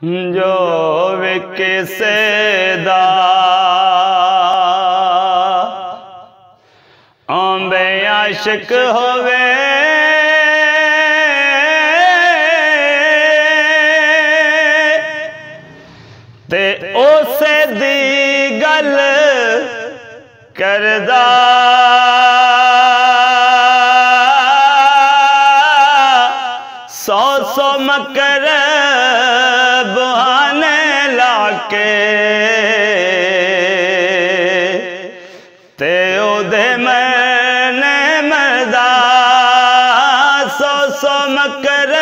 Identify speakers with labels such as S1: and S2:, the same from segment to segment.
S1: जो विकसेदा आंबे आशिक होवे ते उसे दी गल करदा सौ सौ मकर बहाने लाके ते ओदे मरने मरदा सौ सौ मकर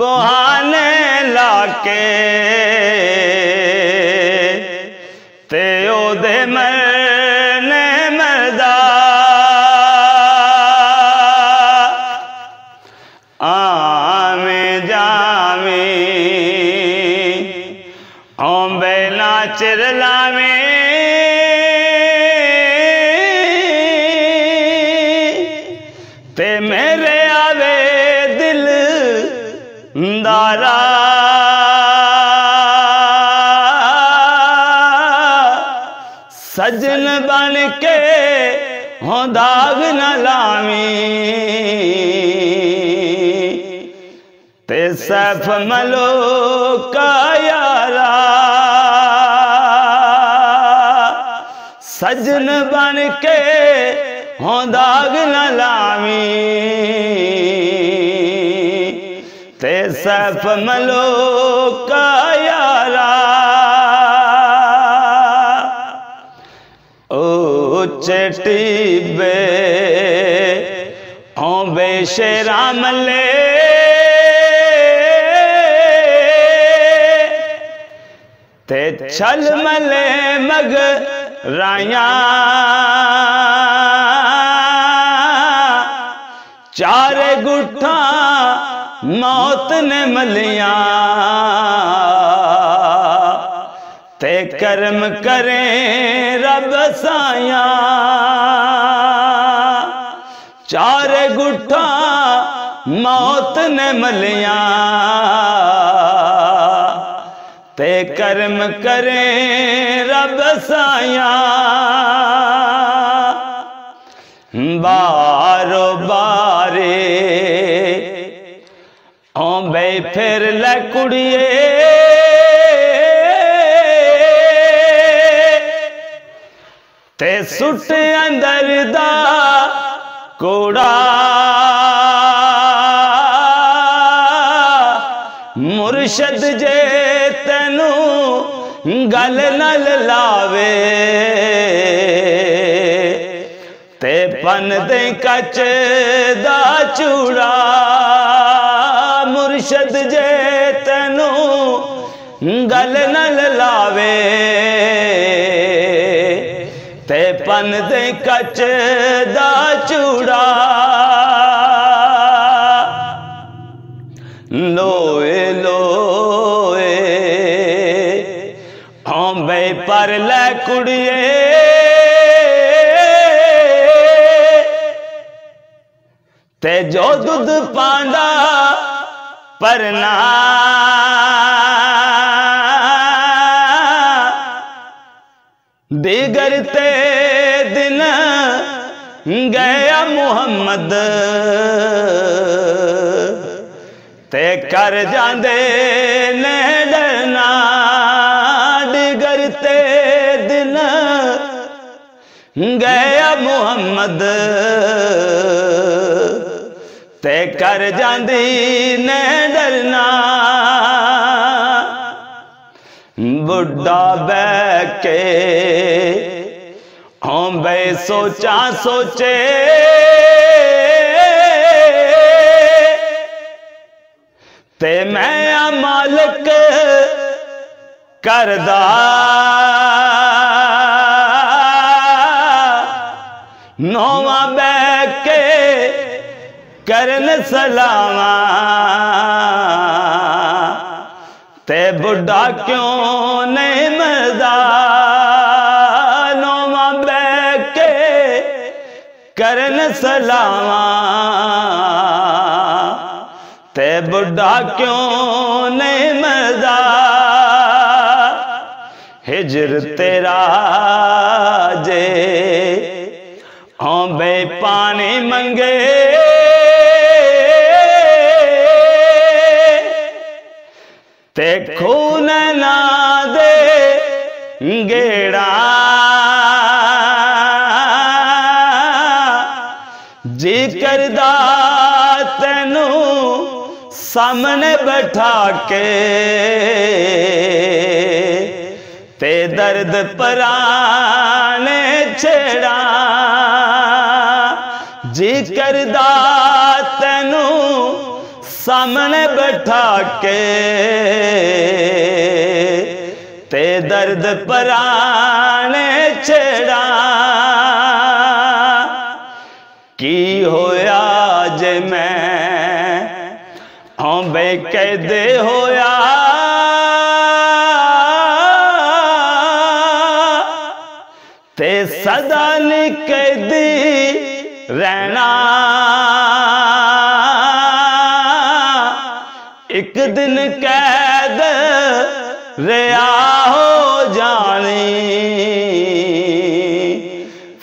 S1: बहाने लाके ते ओदे मरने मरदा आमे जावे आंबे नाचर लावे ते मेरे आवे दिल दारा सजन बन के हों दाग न लावी ते सैफ मलो का यारा सजन बन के हों दाग न लावी ते सैफ मलो का यारा ओ चटीबे हों बेशेरा मले ते छल मले मग राया चारे गुठा मौत ने मलिया ते कर्म करें रब साया चारे गुठा मौत ने मलिया ते कर्म करें रब साया बारो बारे आंबे फिर ले कुड़िए ते सुट अंदर दा कोड़ा मुर्शद जे तेनू गल नल लावे ते पन दे कच दा चूड़ा मुर्शद जे तेनू गल नल लावे ते पन दे कच दा चूड़ा लोए लोए आंबे पर ले कुड़िए ते जो दूध पांदा परना दीगर ते दिन गया मुहम्मद ते कर जांदे ने डरना दीगर ते दिन गया मुहम्मद ते कर जांदी ने डरना बुढ़ा बैके आंबे सोचा सोचे ते मैं मालिक करदा नौवा बैके करन सलामा ते बुढ़ा क्यों नहीं मरदा नौवा बैके करन सलामा ते बुढ़ा क्यों नहीं मरदा हिजर तेरा जे हाँ बे पानी मंगे ते खून ना दे गेड़ा जी करदा तेनू सामने बैठा के ते दर्द पराने छेड़ा जी करदा तेनू सामने बैठा के ते दर्द पराने छेड़ा की होया जे मैं हाँ बेकैदे होया ते सदा निकैदी रहना एक दिन कैद रिहा हो जानी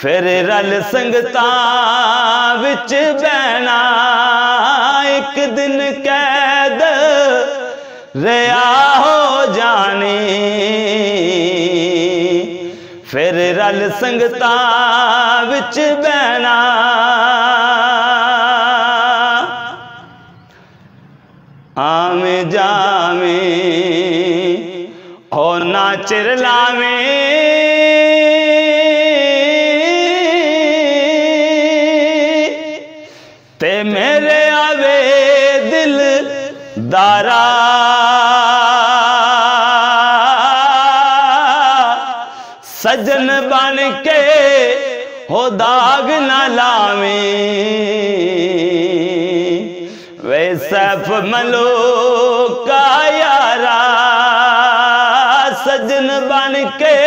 S1: फिर रल संगतां विच बहना एक दिन कैद रिहा हो जानी फिर रल संगतां विच बहना आवे जावे हो ना चिर लावे ते मेरे आवे दिल दारा सजन बन के हो दाग ना लावे वे सैफ मलो का यारा सजन बन के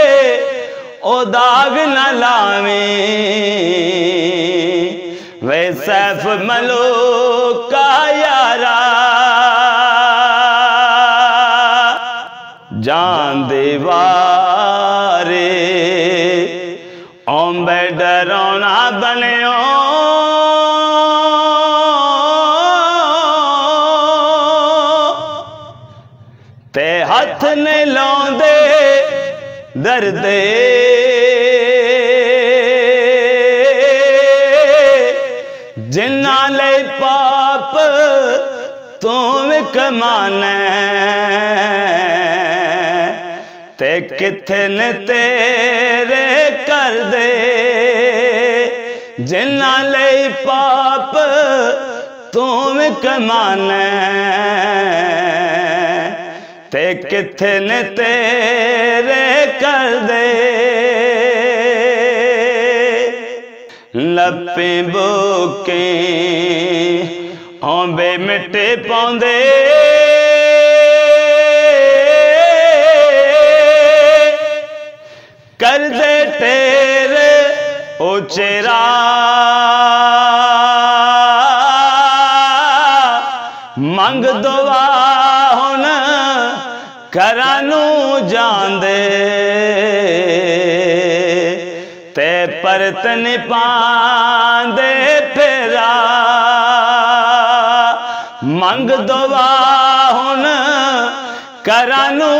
S1: ओ दाग न लावे वे सैफ मलो का यारा जान दीवारे ओंबे डरौना बनियो ते हथ ने लांदे दर्दे जिन्ना ले पाप तुम कमाने ते किथे ने तेरे कर दे जिन्ना ले पाप तुम कमाने ते किथे ने तेरे कर दे लपे बोके औंबे मिट्टे पाउंदे कर दे तेरे ओ चेरा मंग दुआ हुन करानू जांदे ते परत नहीं पांदे फेरा मंग दुआ हुन करानू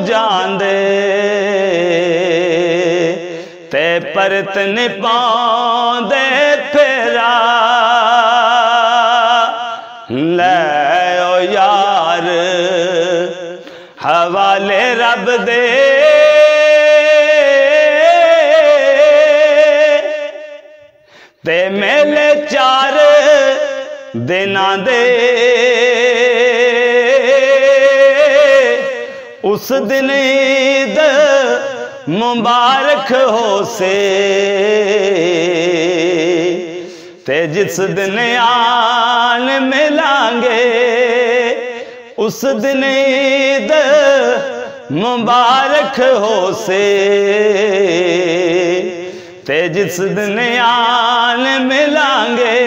S1: जांदे ते परत नहीं पांदे फेरा ले ओ यार हवाले रब दे ते मेले 4 दिना दे उस दिन ईद मुबारक हो से ते जिस दिन आन मिलांगे उस दिन ईद मुबारक हो से ते जिस दिन आन मिलांगे